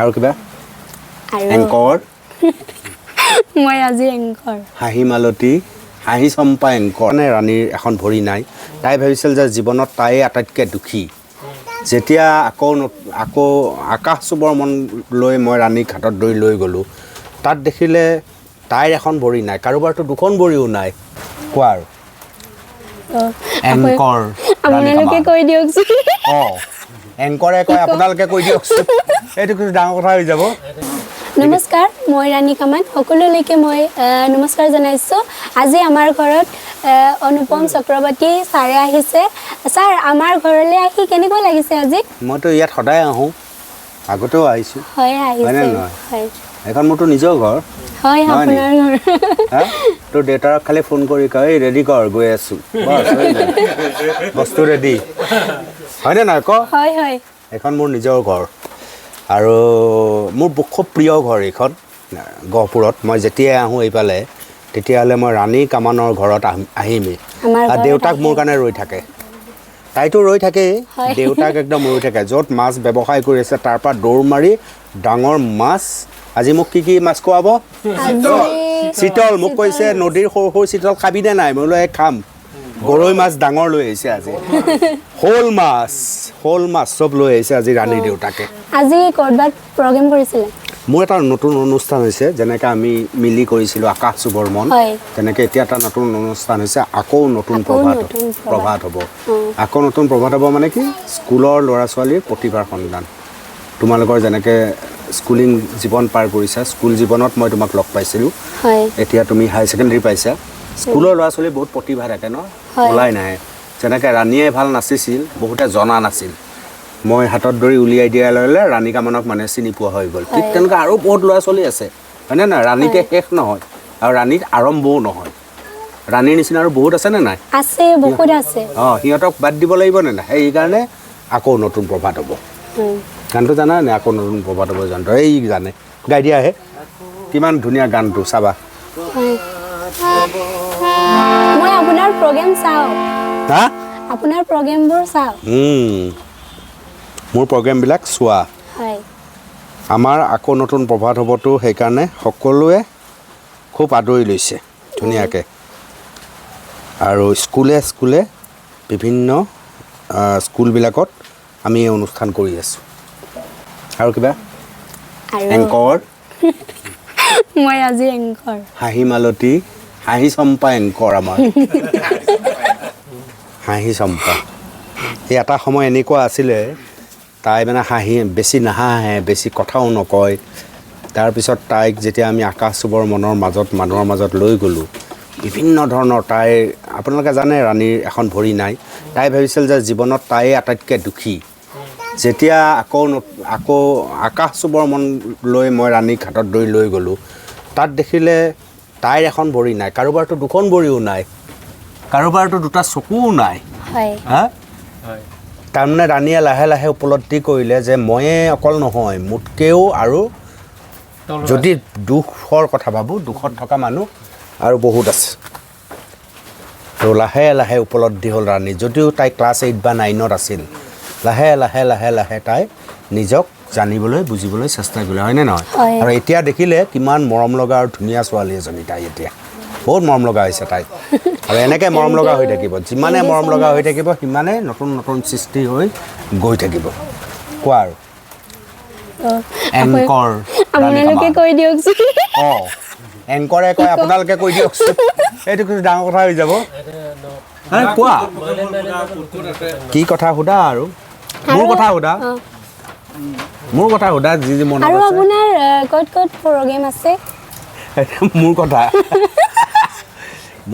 আৰু কিবা এংকৰ মই আজি এংকৰ হাঁহি মালতী হাঁহি চম্পা এংকৰ মানে ৰাণীৰ এখন ভৰি নাই তাই ভাবিছিল যে জীৱনত তাই আটাইতকৈ দুখী যেতিয়া আকৌ আকাশ চুবৰ মন লৈ মই ৰাণীক হাতত ধৰি লৈ গ'লোঁ তাত দেখিলে তাইৰ এখন ভৰি নাই কাৰোবাৰতো দুখন ভৰিও নাই কোৱা আৰু এংকৰ আপোনালোকে কৈ দিয়কচোন অঁ এংকৰে কয় আপোনালোকে কৈ দিয়কচোন এইটো কিন্তু ডাঙৰ কথা হৈ যাব নমস্কাৰ মই ৰাণী কামান সকলোলৈকে মই নমস্কাৰ জনাইছোঁ আজি আমাৰ ঘৰত অনুপম চক্ৰৱৰ্তী ছাৰে আহিছে ছাৰ আমাৰ ঘৰলৈ আহি কেনেকুৱা লাগিছে আজি মইতো ইয়াত সদায় আহোঁ আগতেও আহিছোঁ হয় আহিছে হয় এখন মোৰতো নিজৰ ঘৰ হয় আপোনাৰ ঘৰ তোৰ দেউতাক খালি ফোন কৰি কয় ৰেডি কৰ গৈ আছোঁ বস্তু ৰেডি হয়নে নহয় ক হয় হয় এখন মোৰ নিজৰ ঘৰ আৰু মোৰ খুব প্ৰিয় ঘৰ এইখন গহপুৰত মই যেতিয়াই আহোঁ এইফালে তেতিয়াহ'লে মই ৰাণী কামানৰ ঘৰত আহিমেই আৰু দেউতাক মোৰ কাৰণে ৰৈ থাকে তাইতো ৰৈ থাকেই দেউতাক একদম ৰৈ থাকে য'ত মাছ ব্যৱসায় কৰি আছে তাৰ পৰা দৌৰ মাৰি ডাঙৰ মাছ আজি মোক কি মাছ খুৱাব চিতল মোক কৈছে নদীৰ সৰু সৰু চিতল খাবিনে নাই মই বোলো খাম গৰৈ মাছ ডাঙৰ লৈ আহিছে আজি শ'ল মাছ চব লৈ আহিছে আজি ৰাণীৰ দেউতাকে আজি ক'ৰবাত প্ৰগ্ৰেম কৰিছিলে মোৰ এটা নতুন অনুষ্ঠান হৈছে যেনেকৈ আমি মিলি কৰিছিলোঁ আকাশ চুবৰ মন তেনেকৈ এতিয়া এটা নতুন অনুষ্ঠান হৈছে আকৌ নতুন প্ৰভাত হ'ব আকৌ নতুন প্ৰভাত হ'ব মানে কি স্কুলৰ ল'ৰা ছোৱালীৰ প্ৰতিভাৰ সন্ধান তোমালোকৰ যেনেকৈ স্কুলিং জীৱন পাৰ কৰিছা স্কুল জীৱনত মই তোমাক লগ পাইছিলোঁ এতিয়া তুমি হায়াৰ ছেকেণ্ডেৰী পাইছা স্কুলৰ ল'ৰা ছোৱালী বহুত প্ৰতিভা থাকে ন ওলাই নাহে যেনেকৈ ৰাণীয়ে ভাল নাচিছিল বহুতে জনা নাছিল মই হাতত ধৰি উলিয়াই দিয়াৰ লগে লগে ৰাণী কামানক মানে চিনি পোৱা হৈ গ'ল ঠিক তেনেকৈ আৰু বহুত ল'ৰা ছোৱালী আছে হয়নে নহয় ৰাণীতে শেষ নহয় আৰু ৰাণীত আৰম্ভও নহয় ৰাণীৰ নিচিনা আৰু বহুত আছেনে নাই আছে বহুত আছে অঁ সিহঁতক বাদ দিব লাগিব নে নাই সেইকাৰণে আকৌ নতুন প্ৰভাত হ'ব গানটো জানা নে আকৌ নতুন প্ৰভাত হ'ব জানটো এই জানে গাই দিয়া আহে কিমান ধুনীয়া গানটো চাবা মই আপোনাৰ প্ৰগ্ৰেম চাওঁ হা আপোনাৰ প্ৰগ্ৰেমবোৰ চাওঁ মোৰ প্ৰগ্ৰেমবিলাক চোৱা হয় আমাৰ আকৌ নতুন প্ৰভাত হ'বতো সেইকাৰণে সকলোৱে খুব আদৰি লৈছে ধুনীয়াকৈ আৰু স্কুলে বিভিন্ন স্কুলবিলাকত আমি এই অনুষ্ঠান কৰি আছোঁ আৰু কিবা এংকৰ মই আজি এংকৰ হাঁহি মালতী হাঁহি চম্পা এংকৰ আমাৰ হাঁহি চম্পা এই এটা সময় এনেকুৱা আছিলে তাই মানে বেছি নাহাঁহে বেছি কথাও নকয় তাৰপিছত তাইক যেতিয়া আমি আকাশ চুবৰ মনৰ মাজত মানুহৰ মাজত লৈ গ'লোঁ বিভিন্ন ধৰণৰ তাইৰ আপোনালোকে জানে ৰাণীৰ এখন ভৰি নাই তাই ভাবিছিল যে জীৱনত তাই আটাইতকৈ দুখী যেতিয়া আকৌ আকাশ চুবৰ মন লৈ মই ৰাণীক হাতত ধৰি লৈ গ'লোঁ তাত দেখিলে তাইৰ এখন ভৰি নাই কাৰোবাৰতো দুখন ভৰিও নাই কাৰোবাৰতো দুটা চকুও নাই হা তাৰমানে ৰাণীয়ে লাহে লাহে উপলব্ধি কৰিলে যে ময়ে অকল নহয় মোতকৈও আৰু যদি দুখৰ কথা ভাবোঁ দুখত থকা মানুহ আৰু বহুত আছে তো লাহে লাহে উপলব্ধি হ'ল ৰাণী যদিও তাই ক্লাছ 8 বা 9ত আছিল লাহে লাহে লাহে লাহে তাই নিজক জানিবলৈ বুজিবলৈ চেষ্টা কৰিলে হয়নে নহয় আৰু এতিয়া দেখিলে কিমান মৰম লগা আৰু ধুনীয়া ছোৱালী এজনী তাই এতিয়া বহুত মৰম লগা হৈছে তাই আৰু এনেকৈ মৰম লগা হৈ থাকিব যিমানে মৰম লগা হৈ থাকিব সিমানে নতুন নতুন সৃষ্টি হৈ গৈ থাকিব কোৱা আৰু এংকৰ আপোনালোকে কৈ দিয়কচোন অঁ এংকৰে কয় আপোনালোকে কৈ দিয়কচোন এইটো কিন্তু ডাঙৰ কথা হৈ যাব কোৱা কি কথা সোধা আৰু মোৰ কথা সোধা যি যি মনত আৰু আপোনাৰ ক'ত প্ৰগ্ৰেম আছে মোৰ কথা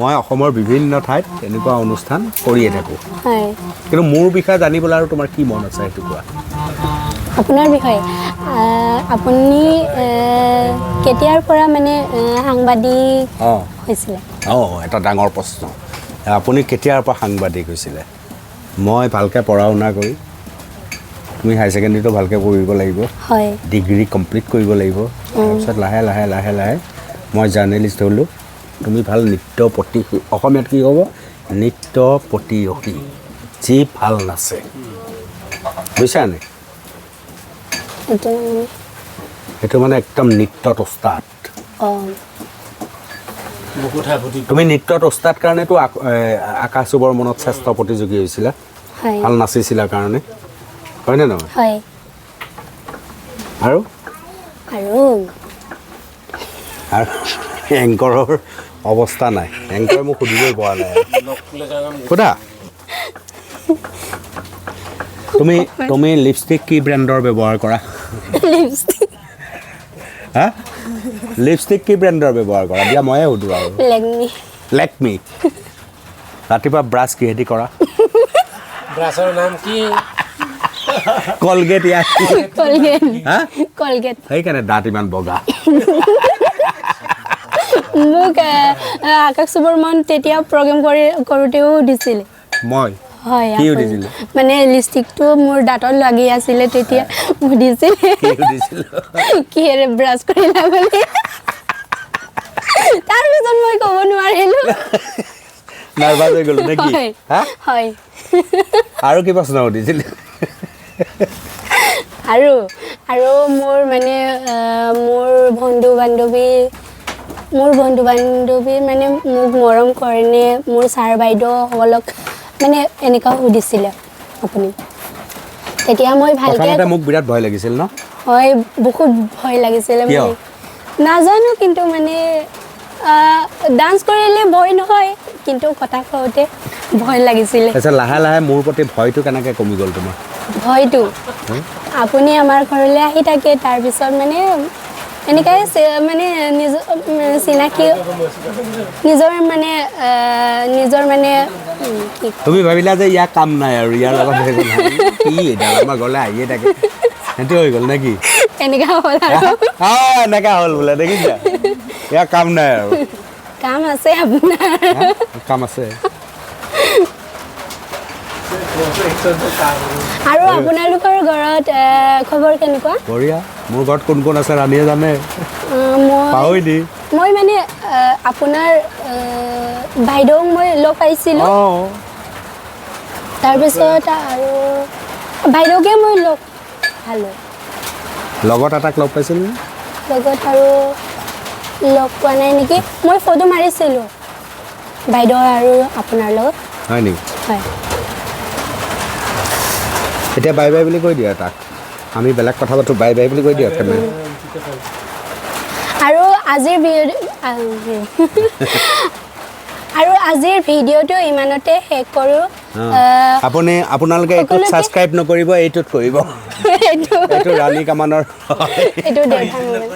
মই অসমৰ বিভিন্ন ঠাইত এনেকুৱা অনুষ্ঠান কৰিয়ে থাকোঁ কিন্তু মোৰ বিষয়ে জানিবলৈ আৰু তোমাৰ কি মন আছে সেইটো কোৱা আপোনাৰ বিষয়ে আপুনি কেতিয়াৰ পৰা মানে সাংবাদিক হৈছিলে এটা ডাঙৰ প্ৰশ্ন আপুনি কেতিয়াৰ পৰা সাংবাদিক হৈছিলে মই ভালকৈ পঢ়া শুনা কৰি তুমি হায়াৰ ছেকেণ্ডেৰীটো ভালকৈ পঢ়িব লাগিব ডিগ্ৰী কমপ্লিট কৰিব লাগিব তাৰপিছত লাহে লাহে লাহে লাহে মই জাৰ্নেলিষ্ট হ'লোঁ তুমি ভাল নৃত্য প্ৰতিশী অসমীয়াত কি হ'ব নৃত্য প্ৰতিয়সী যি ভাল নাচে বুজিছানে সেইটো মানে একদম নৃত্যত ওস্তাদ অঁ তুমি নৃত্যত ওস্তাদ কাৰণেতো আকাশ চুবৰ মনত শ্ৰেষ্ঠ প্ৰতিযোগী হৈছিলা হয় ভাল নাচিছিলা কাৰণে হয়নে নহয় হয় আৰু আৰু আৰু এংকৰৰ অৱস্থা নাই এংকৰে মোক সুধিবই পৰা নাই সোধা তুমি লিপষ্টিক কি ব্ৰেণ্ডৰ ব্যৱহাৰ কৰা লিপষ্টিক হা লিপষ্টিক কি ব্ৰেণ্ডৰ ব্যৱহাৰ কৰা দিয়া ময়ে সুধো আৰু লেকমি লেকমি ৰাতিপুৱা ব্ৰাছ কিহেদি কৰা ব্ৰাছৰ নাম কি কলগেট ইয়াৰ কলগেট হা কলগেট সেইকাৰণে দাঁত ইমান বগা মোক আকাশ সুবৰ্মন তেতিয়া প্ৰগ্ৰেম কৰোঁতেও দিছিলে মই হয় কি সুধিছিলে মানে লিপষ্টিকটো মোৰ দাঁতত লাগি আছিলে তেতিয়া সুধিছিলে কি সুধিছিলো কিহেৰে ব্ৰাছ কৰিলা বুলি তাৰপিছত মই ক'ব নোৱাৰিলোঁ নাৰ্ভাছ হৈ গ'লো নেকি হয় হা হয় আৰু কি প্ৰশ্ন সুধিছিলি আৰু মোৰ মানে মোৰ বন্ধু বান্ধৱী মানে মোক মৰম কৰেনে মোৰ ছাৰ বাইদেউসকলক মানে এনেকুৱা সুধিছিলে আপুনি তেতিয়া মই ভালকৈ প্ৰথমতে মোক বিৰাট ভয় লাগিছিল ন হয় বহুত ভয় লাগিছিলে কিয়? মানে নাজানো কিন্তু মানে ডান্স কৰিলে ভয় নহয় কিন্তু কথা কওঁতে ভয় লাগিছিলে তাৰপিছত লাহে লাহে মোৰ প্ৰতি ভয়টো কেনেকৈ কমি গ'ল তোমাৰ হয়তো আপুনি আমাৰ ঘৰলৈ আহি থাকে তাৰপিছত মানে এনেকৈ মানে চিনাকি নিজৰ মানে কি তুমি ভাবিলা যে ইয়াৰ কাম নাই আৰু ইয়াৰ লগত কি এডাল আমাৰ ঘৰলৈ আহিয়ে থাকে সেইটো হৈ গ'ল নেকি এনেকুৱা হ'ল আৰু এনেকা হ'ল বোলে দেখিছা ইয়াৰ কাম নাই আৰু কাম আছে আপোনাৰ কাম আছে আৰু আপোনালোকৰ ঘৰত খবৰ কেনেকুৱা বঢ়িয়া মোৰ ঘৰত কোন কোন আছে ৰাণীয়ে জানে পাহৰি মই মানে আপোনাৰ বাইদেউক মই লগ পাইছিলোঁ তাৰপিছত আৰু বাইদেউকে মই লগ পালোঁ লগত এটাক লগ পাইছিল লগত আৰু লগ পোৱা নাই নেকি মই ফটো মাৰিছিলোঁ বাইদেউ আৰু আপোনাৰ লগত হয় নেকি হয় এতিয়া বাই বাই বুলি কৈ দিয়া তাক আমি বেলেগ কথা পাতো বাই বাই বুলি কৈ দিয়া আৰু আজিৰ ভিডিঅ'টো ইমানতে শেষ কৰোঁ আপোনালোকে এইটোত ছাবস্ক্ৰাইব নকৰিব এইটোত কৰিব এইটো ৰাণী কামানৰ এইটো দেউতাৰ মোবাইল